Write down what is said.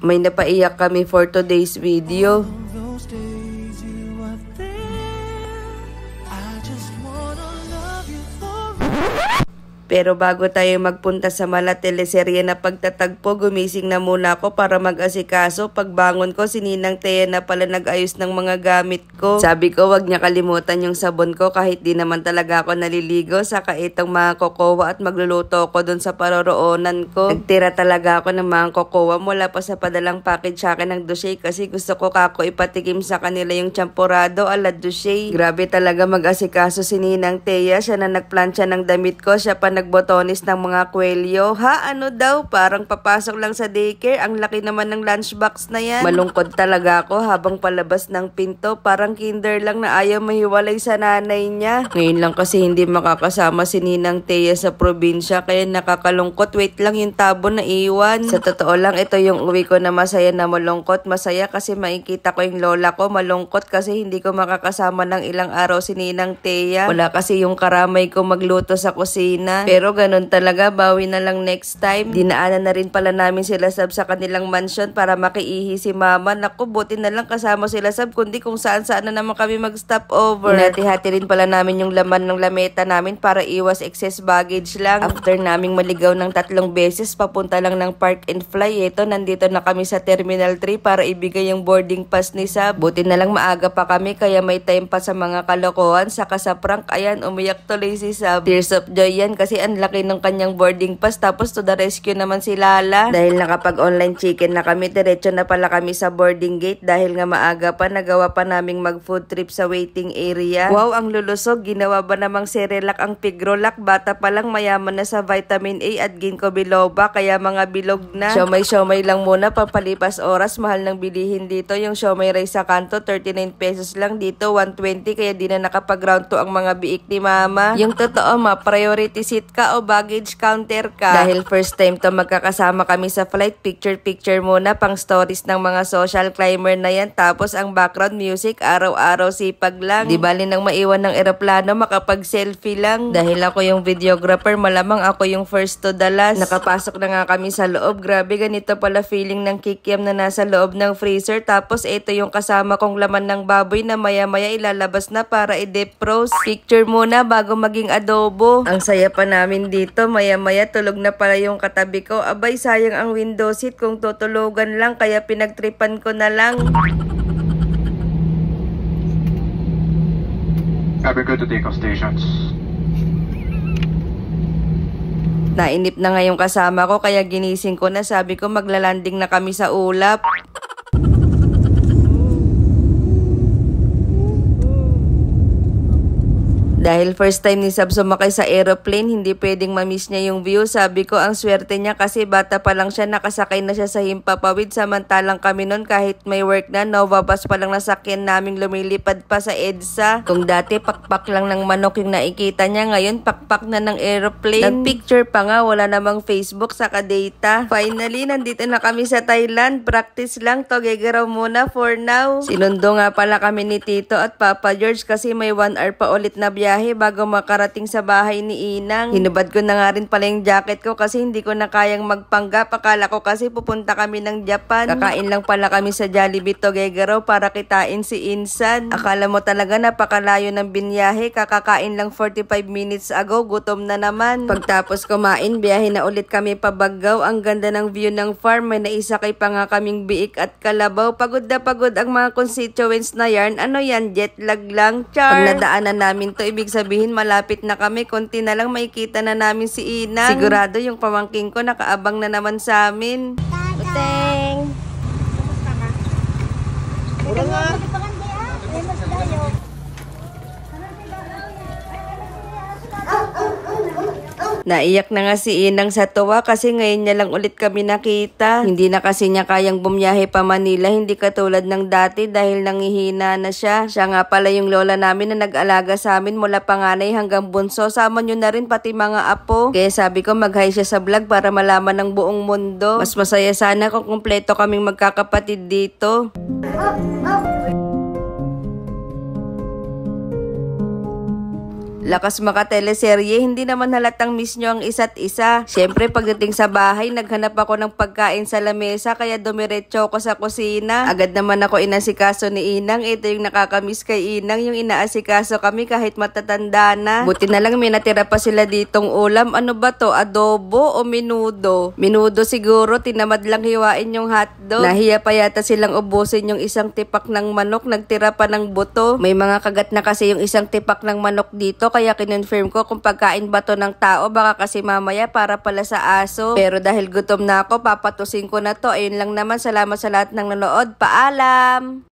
May napaiyak kami for today's video. Pero bago tayo magpunta sa mala teleserye na pagtatagpo, gumising na muna ako para mag-asikaso. Pagbangon ko, si Ninang Thea na pala nag-ayos ng mga gamit ko. Sabi ko, wag niya kalimutan yung sabon ko kahit di naman talaga ako naliligo. Saka itong mga kokowa at magluluto ko dun sa paroroonan ko. Nagtira talaga ako ng mga kokowa mula pa sa padalang package sa akin ng Duche kasi gusto ko kako ipatikim sa kanila yung champurado ala Duche. Grabe talaga mag-asikaso si Ninang Thea. Siya na nagplansya ng damit ko. Siya pa nagbotonis ng mga kwelyo. Ha? Ano daw? Parang papasok lang sa daycare. Ang laki naman ng lunchbox na yan. Malungkot talaga ako habang palabas ng pinto. Parang kinder lang na ayaw mahiwalay sa nanay niya. Ngayon lang kasi hindi makakasama si Ninang Thea sa probinsya kaya nakakalungkot. Wait lang, yung tabo na iwan. Sa totoo lang, ito yung uwi ko na masaya na malungkot. Masaya kasi makikita ko yung lola ko. Malungkot kasi hindi ko makakasama ng ilang araw si Ninang Thea. Wala kasi yung karamay ko magluto sa kusina. Pero ganun talaga, bawi na lang next time. Dinaanan na rin pala namin sila Sab sa kanilang mansion para makiihi si mama. Naku, buti na lang kasama sila Sab, kundi kung saan-saan na naman kami mag-stop over. Hinati-hati rin pala namin yung laman ng lameta namin para iwas excess baggage lang. After naming maligaw ng 3 beses, papunta lang ng Park and Fly. Ito, nandito na kami sa Terminal 3 para ibigay yung boarding pass ni Sab. Buti na lang maaga pa kami kaya may time pa sa mga kalokohan. Saka sa prank, ayan, umiyak tuloy si Sab. Tears of joy yan kasi ang laki ng kanyang boarding pass. Tapos to the rescue naman si Lala. Dahil nakapag-online chicken na kami, diretso na pala kami sa boarding gate. Dahil nga maaga pa, nagawa pa naming mag-food trip sa waiting area. Wow, ang lulusog. Ginawa ba namang Cerelac ang Pigrolac? Bata pa lang mayaman na sa vitamin A at ginkgo biloba. Kaya mga bilog na. Siomay lang muna, pampalipas oras. Mahal ng bilihin dito. Yung siomay rice sa kanto, 39 pesos lang. Dito, 120. Kaya di na nakapag-round to ang mga biik ni mama. Yung totoo, priority seat ka o baggage counter ka. Dahil first time to magkakasama kami sa flight, picture muna pang stories ng mga social climber na yan. Tapos ang background music, araw-araw sipag lang. Di bali nang maiwan ng eroplano, makapag-selfie lang. Dahil ako yung videographer, malamang ako yung first to the last. Nakapasok na nga kami sa loob. Grabe, ganito pala feeling ng kikiam na nasa loob ng freezer. Tapos ito yung kasama kong laman ng baboy na maya-maya ilalabas na para i-defrost. Picture muna bago maging adobo. Ang saya pa namin dito, maya-maya tulog na pala yung katabi ko. Abay, sayang ang window seat kung tutulugan lang, kaya pinagtripan ko na lang. Are we good to take off stations? Nainip na nga yung kasama ko kaya ginising ko na. Sabi ko maglalanding na kami sa ulap. Dahil first time ni Sab sumakay sa aeroplane, hindi pwedeng ma-miss niya yung view. Sabi ko, ang swerte niya kasi bata pa lang siya, nakasakay na siya sa Himpapawid. Samantalang kami nun kahit may work na, Nova Bus pa lang nasakyan naming lumilipad pa sa EDSA. Kung dati pakpak lang ng manok yung nakikita niya, ngayon pakpak na ng aeroplane. Nag-picture pa nga, wala namang Facebook saka data. Finally, nandito na kami sa Thailand. Practice lang to, gegaraw muna for now. Sinundo nga pala kami ni Tito at Papa George kasi may 1 hour pa ulit na biyahe bago makarating sa bahay ni Inang. Hinubad ko na nga rin pala yung jacket ko kasi hindi ko na kayang magpanggap. Akala ko kasi pupunta kami ng Japan. Kakain lang pala kami sa Jollibee Togegaro para kitain si Insan. Akala mo talaga napakalayo ng binyahe. Kakakain lang 45 minutes ago. Gutom na naman. Pagtapos kumain, biyahe na ulit kami pa Baggaw. Ang ganda ng view ng farm. May naisakay pa nga kaming biik at kalabaw. Pagod na pagod ang mga constituents na yarn. Ano yan? Jet lag lang. Char! Pag nadaanan namin to, ibig sabihin malapit na kami, konti na lang makikita na namin si Inang. Sigurado yung pamangking ko nakaabang na naman sa amin. Uteng! Kumusta ka? Wala nga. Naiyak na nga si Inang sa tuwa kasi ngayon niya lang ulit kami nakita. Hindi na kasi niya kayang bumiyahe pa Manila, hindi katulad ng dati dahil nangihina na siya. Siya nga pala yung lola namin na nag-alaga sa amin mula panganay hanggang bunso. Sama nyo na rin pati mga apo. Kaya sabi ko mag-hi siya sa vlog para malaman ng buong mundo. Mas masaya sana kung kumpleto kaming magkakapatid dito. Lakas makateleserye, hindi naman halatang miss nyo ang isa't isa. Syempre, pagdating sa bahay, naghanap ako ng pagkain sa lamesa, kaya dumiretso ako sa kusina. Agad naman ako inasikaso ni Inang. Ito yung nakakamiss kay Inang, yung inaasikaso kami kahit matatanda na. Buti na lang may natira pa sila ditong ulam. Ano ba to? Adobo o menudo? Menudo siguro, tinamad lang hiwain yung hotdog. Nahiya pa yata silang ubusin yung isang tipak ng manok, nagtira pa ng buto. May mga kagat na kasi yung isang tipak ng manok dito, kaya kinonfirm ko kung pagkain ba to ng tao, baka kasi mamaya para pala sa aso. Pero dahil gutom na ako, papatusin ko na to. Ayun lang naman, salamat sa lahat ng nanood. Paalam!